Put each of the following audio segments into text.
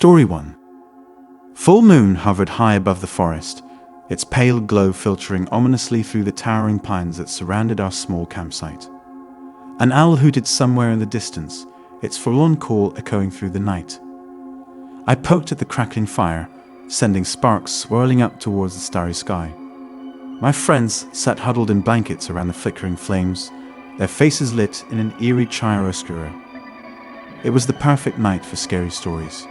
Story 1. Full moon hovered high above the forest, its pale glow filtering ominously through the towering pines that surrounded our small campsite. An owl hooted somewhere in the distance, its forlorn call echoing through the night. I poked at the crackling fire, sending sparks swirling up towards the starry sky. My friends sat huddled in blankets around the flickering flames, their faces lit in an eerie chiaroscuro. It was the perfect night for scary stories.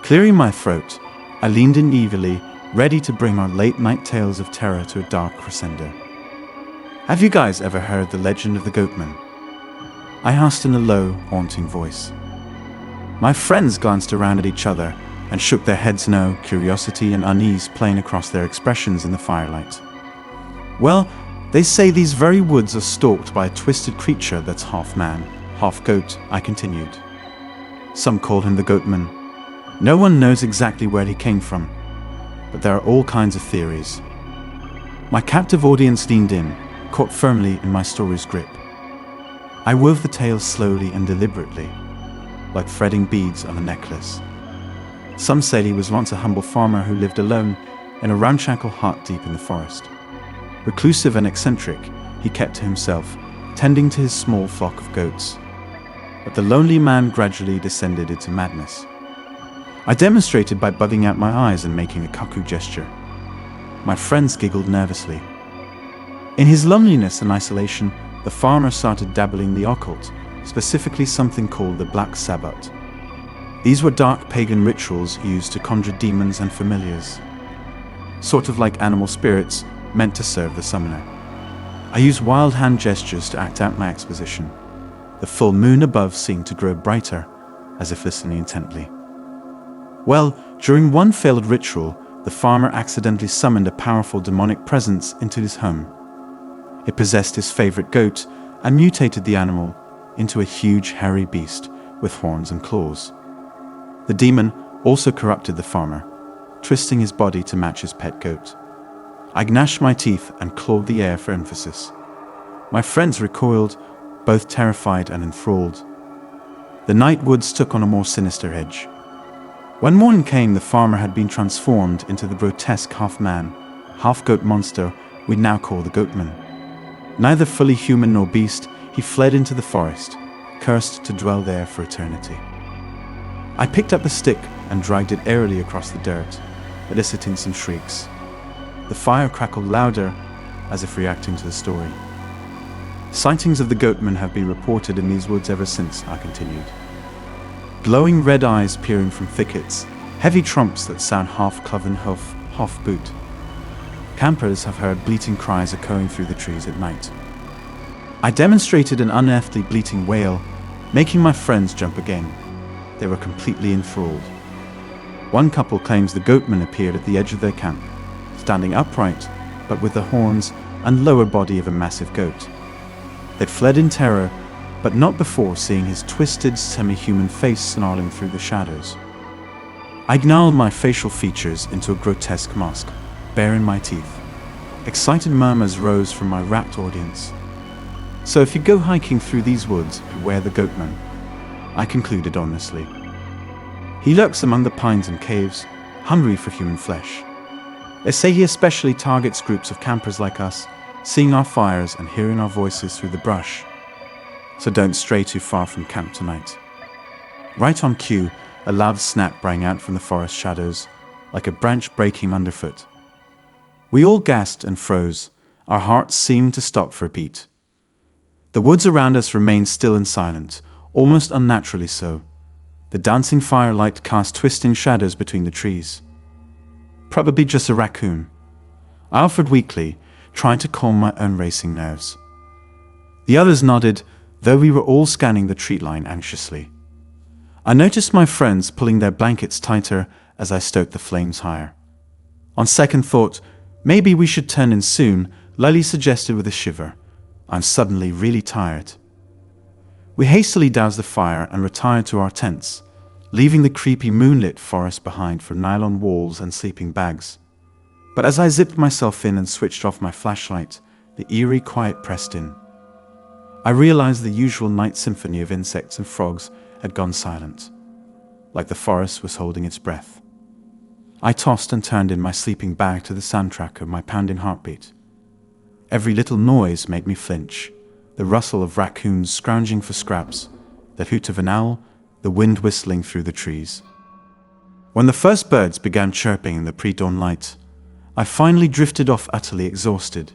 Clearing my throat, I leaned in eagerly, ready to bring our late-night tales of terror to a dark crescendo. Have you guys ever heard the legend of the Goatman? I asked in a low, haunting voice. My friends glanced around at each other and shook their heads no, curiosity and unease playing across their expressions in the firelight. Well, they say these very woods are stalked by a twisted creature that's half man, half goat, I continued. Some call him the Goatman. No one knows exactly where he came from, but there are all kinds of theories. My captive audience leaned in, caught firmly in my story's grip. I wove the tale slowly and deliberately, like threading beads on a necklace. Some said he was once a humble farmer who lived alone in a ramshackle hut deep in the forest. Reclusive and eccentric, he kept to himself, tending to his small flock of goats. But the lonely man gradually descended into madness. I demonstrated by bugging out my eyes and making a cuckoo gesture. My friends giggled nervously. In his loneliness and isolation, the farmer started dabbling the occult, specifically something called the Black Sabbath. These were dark pagan rituals used to conjure demons and familiars, sort of like animal spirits meant to serve the summoner. I used wild hand gestures to act out my exposition. The full moon above seemed to grow brighter, as if listening intently. Well, during one failed ritual, the farmer accidentally summoned a powerful demonic presence into his home. It possessed his favorite goat and mutated the animal into a huge hairy beast with horns and claws. The demon also corrupted the farmer, twisting his body to match his pet goat. I gnashed my teeth and clawed the air for emphasis. My friends recoiled, both terrified and enthralled. The night woods took on a more sinister edge. When morning came, the farmer had been transformed into the grotesque half-man, half-goat monster we now call the Goatman. Neither fully human nor beast, he fled into the forest, cursed to dwell there for eternity. I picked up a stick and dragged it airily across the dirt, eliciting some shrieks. The fire crackled louder, as if reacting to the story. Sightings of the Goatman have been reported in these woods ever since, I continued. Glowing red eyes peering from thickets, heavy trumps that sound half cloven hoof, half boot. Campers have heard bleating cries echoing through the trees at night. I demonstrated an unearthly bleating wail, making my friends jump again. They were completely enthralled. One couple claims the Goatman appeared at the edge of their camp, standing upright, but with the horns and lower body of a massive goat. They'd fled in terror, but not before seeing his twisted, semi-human face snarling through the shadows. I gnarled my facial features into a grotesque mask, baring my teeth. Excited murmurs rose from my rapt audience. So if you go hiking through these woods, beware the Goatman, I concluded honestly. He lurks among the pines and caves, hungry for human flesh. They say he especially targets groups of campers like us, seeing our fires and hearing our voices through the brush. So don't stray too far from camp tonight. Right on cue, a loud snap rang out from the forest shadows, like a branch breaking underfoot. We all gasped and froze. Our hearts seemed to stop for a beat. The woods around us remained still and silent, almost unnaturally so. The dancing firelight cast twisting shadows between the trees. Probably just a raccoon. I offered weakly, trying to calm my own racing nerves. The others nodded, though we were all scanning the tree line anxiously. I noticed my friends pulling their blankets tighter as I stoked the flames higher. On second thought, maybe we should turn in soon, Lily suggested with a shiver. I'm suddenly really tired. We hastily doused the fire and retired to our tents, leaving the creepy moonlit forest behind for nylon walls and sleeping bags. But as I zipped myself in and switched off my flashlight, the eerie quiet pressed in. I realized the usual night symphony of insects and frogs had gone silent. like the forest was holding its breath. I tossed and turned in my sleeping bag to the soundtrack of my pounding heartbeat. Every little noise made me flinch. The rustle of raccoons scrounging for scraps, the hoot of an owl, the wind whistling through the trees. When the first birds began chirping in the pre-dawn light, I finally drifted off utterly exhausted.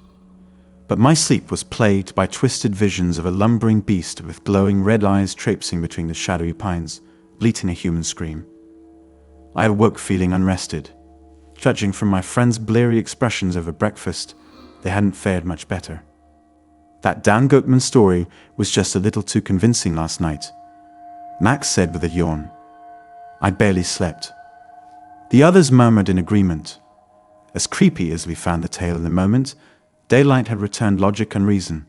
But my sleep was plagued by twisted visions of a lumbering beast with glowing red eyes traipsing between the shadowy pines, bleating a human scream. I awoke feeling unrested. Judging from my friends' bleary expressions over breakfast, they hadn't fared much better. That damn Goatman story was just a little too convincing last night, Max said with a yawn. I barely slept. The others murmured in agreement. As creepy as we found the tale in the moment, daylight had returned logic and reason.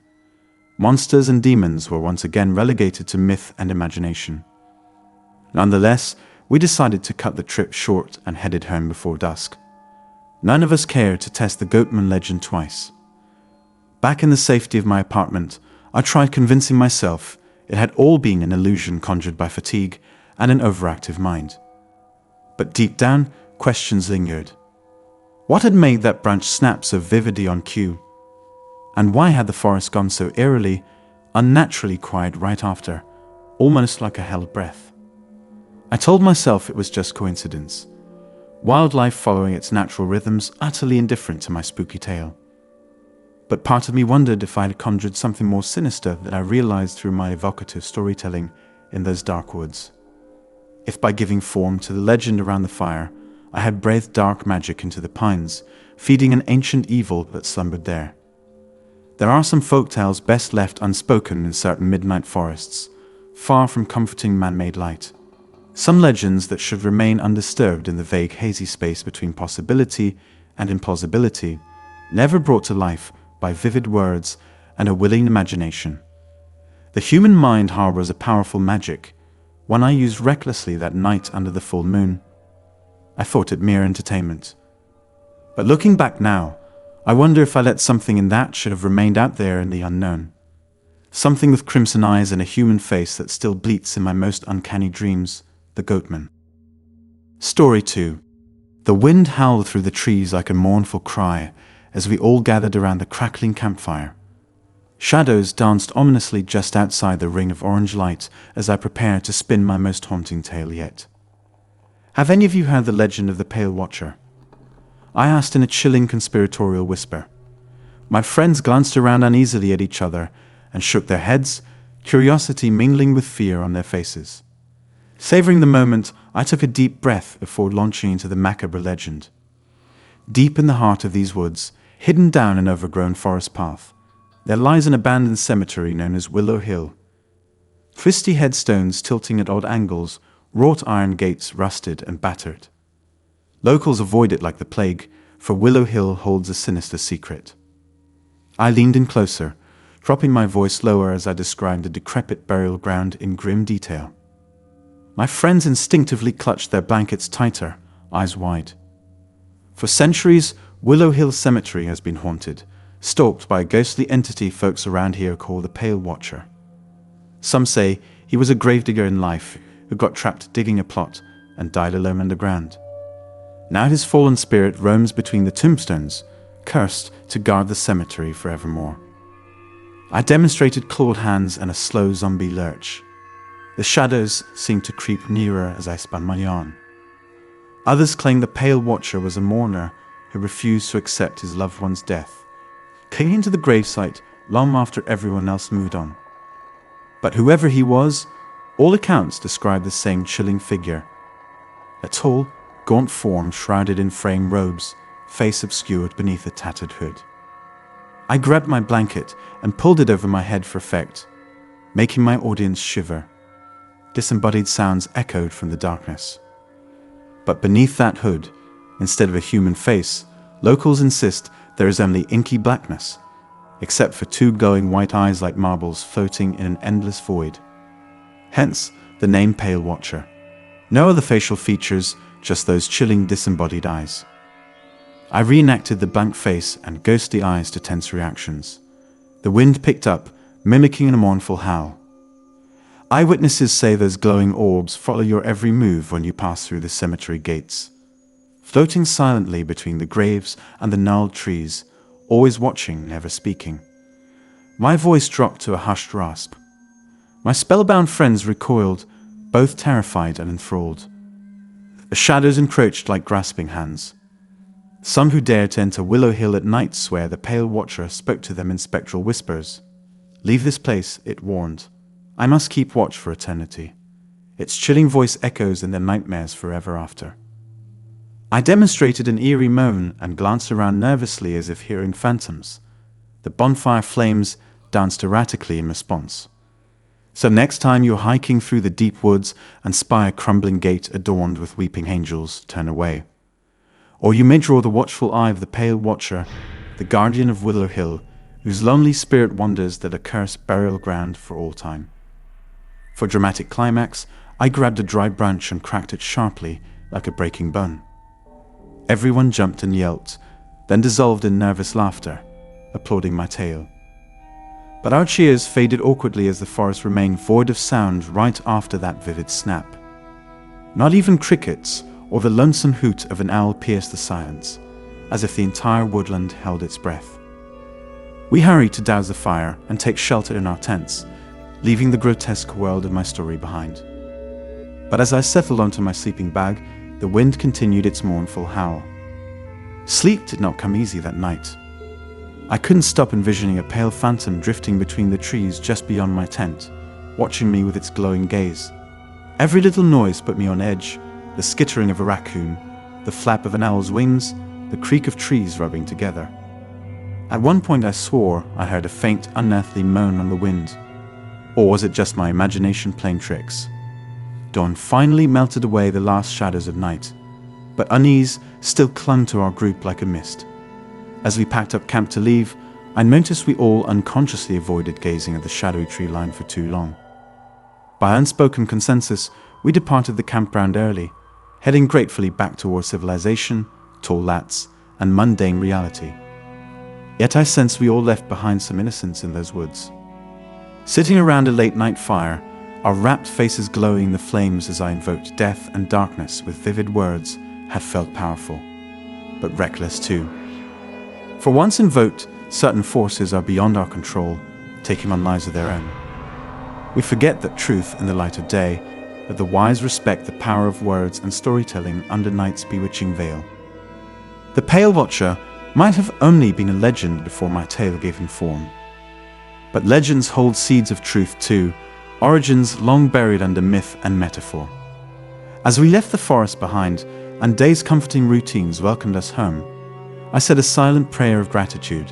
Monsters and demons were once again relegated to myth and imagination. Nonetheless, we decided to cut the trip short and headed home before dusk. None of us cared to test the Goatman legend twice. Back in the safety of my apartment, I tried convincing myself it had all been an illusion conjured by fatigue and an overactive mind. But deep down, questions lingered. What had made that branch snap so vividly on cue? And why had the forest gone so eerily, unnaturally quiet right after, almost like a held breath? I told myself it was just coincidence. Wildlife following its natural rhythms, utterly indifferent to my spooky tale. But part of me wondered if I had conjured something more sinister than I realized through my evocative storytelling in those dark woods. If by giving form to the legend around the fire, I had breathed dark magic into the pines, feeding an ancient evil that slumbered there. There are some folktales best left unspoken in certain midnight forests, far from comforting man-made light. Some legends that should remain undisturbed in the vague hazy space between possibility and implausibility, never brought to life by vivid words and a willing imagination. The human mind harbors a powerful magic, one I used recklessly that night under the full moon. I thought it mere entertainment. But looking back now, I wonder if I let something in that should have remained out there in the unknown. Something with crimson eyes and a human face that still bleats in my most uncanny dreams, the Goatman. Story 2. The wind howled through the trees like a mournful cry as we all gathered around the crackling campfire. Shadows danced ominously just outside the ring of orange light as I prepared to spin my most haunting tale yet. Have any of you heard the legend of the Pale Watcher? I asked in a chilling conspiratorial whisper. My friends glanced around uneasily at each other and shook their heads, curiosity mingling with fear on their faces. Savoring the moment, I took a deep breath before launching into the macabre legend. Deep in the heart of these woods, hidden down an overgrown forest path, there lies an abandoned cemetery known as Willow Hill. Twisty headstones tilting at odd angles, wrought iron gates rusted and battered. Locals avoid it like the plague, for Willow Hill holds a sinister secret. I leaned in closer, dropping my voice lower as I described the decrepit burial ground in grim detail. My friends instinctively clutched their blankets tighter, eyes wide. For centuries, Willow Hill Cemetery has been haunted, stalked by a ghostly entity folks around here call the Pale Watcher. Some say he was a gravedigger in life who got trapped digging a plot and died alone underground. Now his fallen spirit roams between the tombstones, cursed to guard the cemetery forevermore. I demonstrated clawed hands and a slow zombie lurch. The shadows seemed to creep nearer as I spun my yarn. Others claimed the Pale Watcher was a mourner who refused to accept his loved one's death, clinging to the gravesite long after everyone else moved on. But whoever he was, all accounts describe the same chilling figure. A tall, gaunt form shrouded in fraying robes, face obscured beneath a tattered hood. I grabbed my blanket and pulled it over my head for effect, making my audience shiver. Disembodied sounds echoed from the darkness. But beneath that hood, instead of a human face, locals insist there is only inky blackness, except for two glowing white eyes like marbles floating in an endless void. Hence, the name Pale Watcher. No other facial features, just those chilling disembodied eyes. I reenacted the blank face and ghostly eyes to tense reactions. The wind picked up, mimicking a mournful howl. Eyewitnesses say those glowing orbs follow your every move when you pass through the cemetery gates, floating silently between the graves and the gnarled trees, always watching, never speaking. My voice dropped to a hushed rasp. My spellbound friends recoiled, both terrified and enthralled. The shadows encroached like grasping hands. Some who dared to enter Willow Hill at night swear the pale watcher spoke to them in spectral whispers. "Leave this place," it warned. "I must keep watch for eternity." Its chilling voice echoes in their nightmares forever after. I demonstrated an eerie moan and glanced around nervously as if hearing phantoms. The bonfire flames danced erratically in response. "So next time you're hiking through the deep woods and spy a crumbling gate adorned with weeping angels, turn away. Or you may draw the watchful eye of the pale watcher, the guardian of Willow Hill, whose lonely spirit wanders that accursed burial ground for all time." For dramatic climax, I grabbed a dry branch and cracked it sharply, like a breaking bone. Everyone jumped and yelped, then dissolved in nervous laughter, applauding my tale. But our cheers faded awkwardly as the forest remained void of sound right after that vivid snap. Not even crickets or the lonesome hoot of an owl pierced the silence, as if the entire woodland held its breath. We hurried to douse the fire and take shelter in our tents, leaving the grotesque world of my story behind. But as I settled onto my sleeping bag, the wind continued its mournful howl. Sleep did not come easy that night. I couldn't stop envisioning a pale phantom drifting between the trees just beyond my tent, watching me with its glowing gaze. Every little noise put me on edge, the skittering of a raccoon, the flap of an owl's wings, the creak of trees rubbing together. At one point I swore I heard a faint, unearthly moan on the wind. Or was it just my imagination playing tricks? Dawn finally melted away the last shadows of night, but unease still clung to our group like a mist. As we packed up camp to leave, I noticed we all unconsciously avoided gazing at the shadowy tree line for too long. By unspoken consensus, we departed the campground early, heading gratefully back towards civilization, tall lats, and mundane reality. Yet I sensed we all left behind some innocence in those woods. Sitting around a late-night fire, our rapt faces glowing in the flames as I invoked death and darkness with vivid words, had felt powerful, but reckless too. For once invoked, certain forces are beyond our control, taking on lives of their own. We forget that truth in the light of day, that the wise respect the power of words and storytelling under night's bewitching veil. The Pale Watcher might have only been a legend before my tale gave him form. But legends hold seeds of truth too, origins long buried under myth and metaphor. As we left the forest behind, and day's comforting routines welcomed us home, I said a silent prayer of gratitude,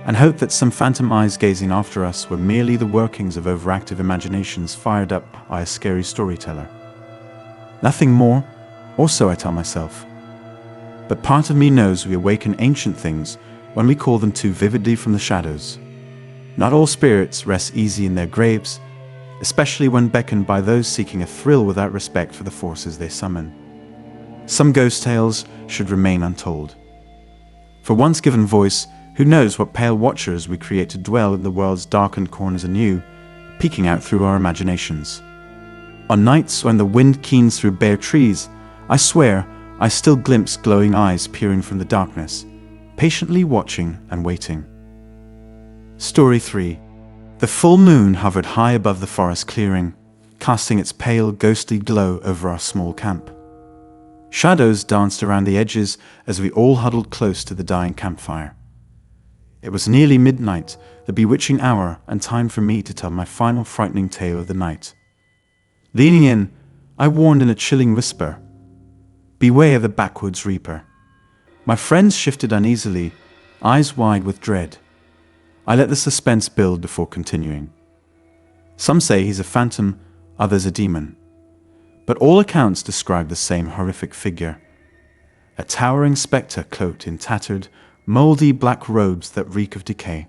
and hoped that some phantom eyes gazing after us were merely the workings of overactive imaginations fired up by a scary storyteller. Nothing more, or so I tell myself. But part of me knows we awaken ancient things when we call them too vividly from the shadows. Not all spirits rest easy in their graves, especially when beckoned by those seeking a thrill without respect for the forces they summon. Some ghost tales should remain untold. For once given voice, who knows what pale watchers we create to dwell in the world's darkened corners anew, peeking out through our imaginations. On nights when the wind keens through bare trees, I swear I still glimpse glowing eyes peering from the darkness, patiently watching and waiting. Story 3. The full moon hovered high above the forest clearing, casting its pale, ghostly glow over our small camp. Shadows danced around the edges as we all huddled close to the dying campfire. It was nearly midnight, the bewitching hour and time for me to tell my final frightening tale of the night. Leaning in, I warned in a chilling whisper, "Beware the backwoods reaper." My friends shifted uneasily, eyes wide with dread. I let the suspense build before continuing. Some say he's a phantom, others a demon. But all accounts describe the same horrific figure. A towering spectre cloaked in tattered, moldy black robes that reek of decay.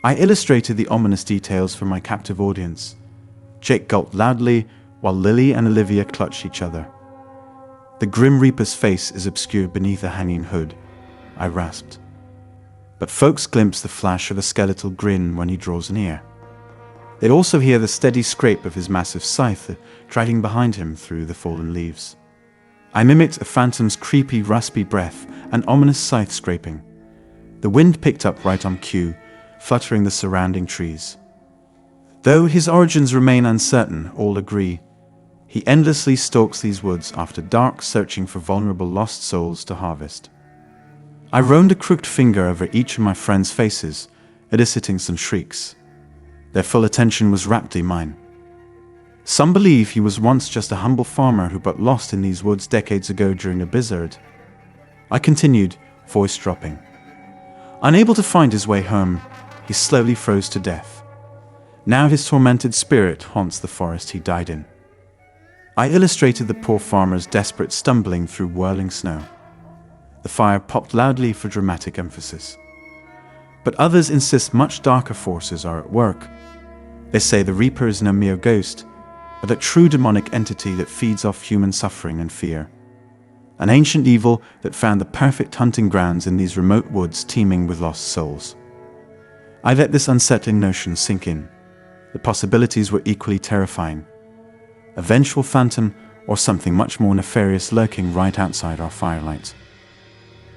I illustrated the ominous details for my captive audience. Jake gulped loudly, while Lily and Olivia clutched each other. "The Grim Reaper's face is obscured beneath a hanging hood," I rasped. "But folks glimpse the flash of a skeletal grin when he draws near. They'd also hear the steady scrape of his massive scythe dragging behind him through the fallen leaves. I mimicked a phantom's creepy, raspy breath and ominous scythe scraping. The wind picked up right on cue, fluttering the surrounding trees. Though his origins remain uncertain, all agree. He endlessly stalks these woods after dark, searching for vulnerable lost souls to harvest. I roamed a crooked finger over each of my friends' faces, eliciting some shrieks. Their full attention was raptly mine. Some believe he was once just a humble farmer who got lost in these woods decades ago during a blizzard. I continued, voice dropping. Unable to find his way home, he slowly froze to death. Now his tormented spirit haunts the forest he died in. I illustrated the poor farmer's desperate stumbling through whirling snow. The fire popped loudly for dramatic emphasis. But others insist much darker forces are at work. They say the Reaper is no mere ghost, but a true demonic entity that feeds off human suffering and fear. An ancient evil that found the perfect hunting grounds in these remote woods teeming with lost souls. I let this unsettling notion sink in. The possibilities were equally terrifying. A vengeful phantom or something much more nefarious lurking right outside our firelight.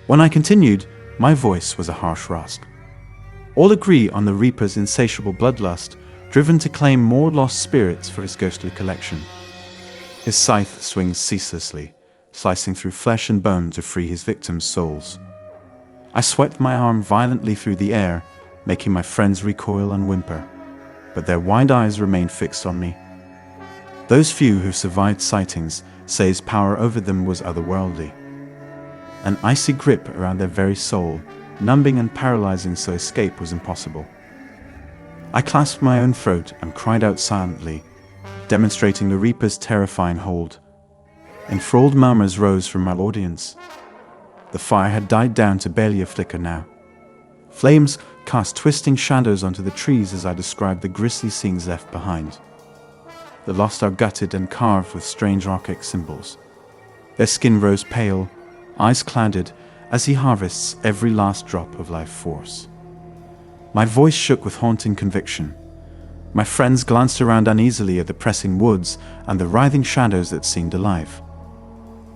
When I continued, my voice was a harsh rasp. All agree on the Reaper's insatiable bloodlust, driven to claim more lost spirits for his ghostly collection. His scythe swings ceaselessly, slicing through flesh and bone to free his victims' souls. I swept my arm violently through the air, making my friends recoil and whimper, but their wide eyes remained fixed on me. Those few who survived sightings say his power over them was otherworldly. An icy grip around their very soul, numbing and paralyzing so escape was impossible. I clasped my own throat and cried out silently, demonstrating the Reaper's terrifying hold. Enthralled murmurs rose from my audience. The fire had died down to barely a flicker now. Flames cast twisting shadows onto the trees as I described the grisly scenes left behind. The lost are gutted and carved with strange archaic symbols. Their skin rose pale, eyes clouded, as he harvests every last drop of life force. My voice shook with haunting conviction. My friends glanced around uneasily at the pressing woods and the writhing shadows that seemed alive.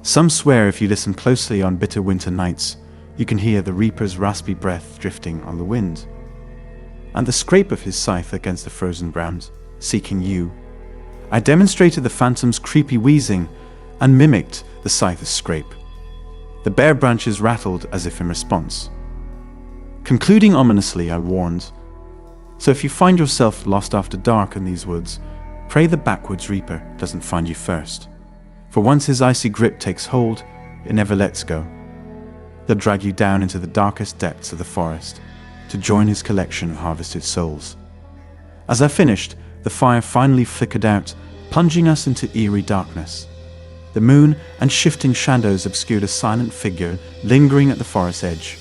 Some swear if you listen closely on bitter winter nights, you can hear the Reaper's raspy breath drifting on the wind, and the scrape of his scythe against the frozen ground, seeking you. I demonstrated the phantom's creepy wheezing and mimicked the scythe's scrape. The bare branches rattled as if in response. Concluding ominously, I warned, so if you find yourself lost after dark in these woods, pray the backwoods Reaper doesn't find you first. For once his icy grip takes hold, it never lets go. He'll drag you down into the darkest depths of the forest to join his collection of harvested souls. As I finished, the fire finally flickered out, plunging us into eerie darkness. The moon and shifting shadows obscured a silent figure lingering at the forest edge,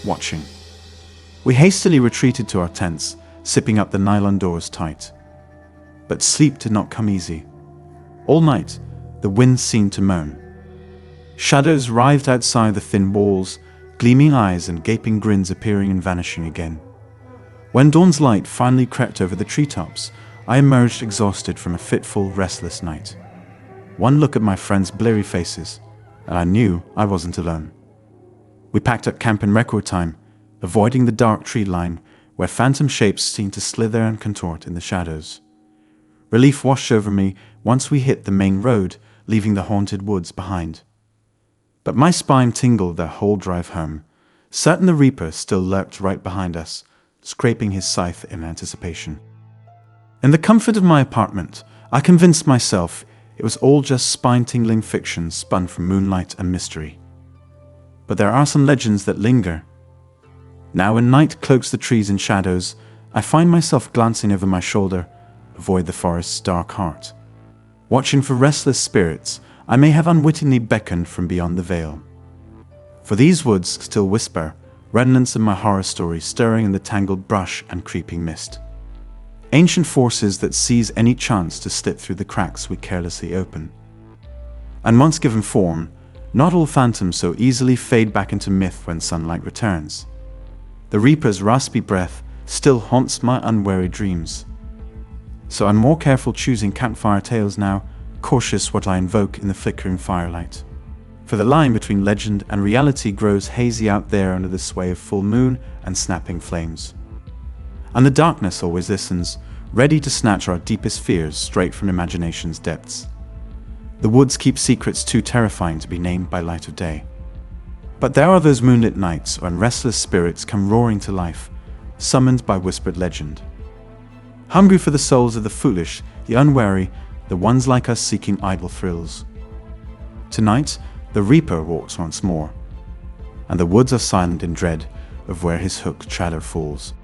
watching. We hastily retreated to our tents, zipping up the nylon doors tight. But sleep did not come easy. All night, the wind seemed to moan. Shadows writhed outside the thin walls, gleaming eyes and gaping grins appearing and vanishing again. When dawn's light finally crept over the treetops, I emerged exhausted from a fitful, restless night. One look at my friends' bleary faces, and I knew I wasn't alone. We packed up camp in record time, avoiding the dark tree line where phantom shapes seemed to slither and contort in the shadows. Relief washed over me once we hit the main road, leaving the haunted woods behind. But my spine tingled the whole drive home, certain the Reaper still lurked right behind us, scraping his scythe in anticipation. In the comfort of my apartment, I convinced myself it was all just spine-tingling fiction spun from moonlight and mystery. But there are some legends that linger. Now when night cloaks the trees in shadows, I find myself glancing over my shoulder, avoid the forest's dark heart. Watching for restless spirits, I may have unwittingly beckoned from beyond the veil. For these woods still whisper, remnants of my horror stories stirring in the tangled brush and creeping mist. Ancient forces that seize any chance to slip through the cracks we carelessly open. And once given form, not all phantoms so easily fade back into myth when sunlight returns. The Reaper's raspy breath still haunts my unwary dreams. So I'm more careful choosing campfire tales now, cautious what I invoke in the flickering firelight. For the line between legend and reality grows hazy out there under the sway of full moon and snapping flames. And the darkness always listens, ready to snatch our deepest fears straight from imagination's depths. The woods keep secrets too terrifying to be named by light of day. But there are those moonlit nights when restless spirits come roaring to life, summoned by whispered legend. Hungry for the souls of the foolish, the unwary, the ones like us seeking idle thrills. Tonight, the Reaper walks once more, and the woods are silent in dread of where his hooked shadow falls.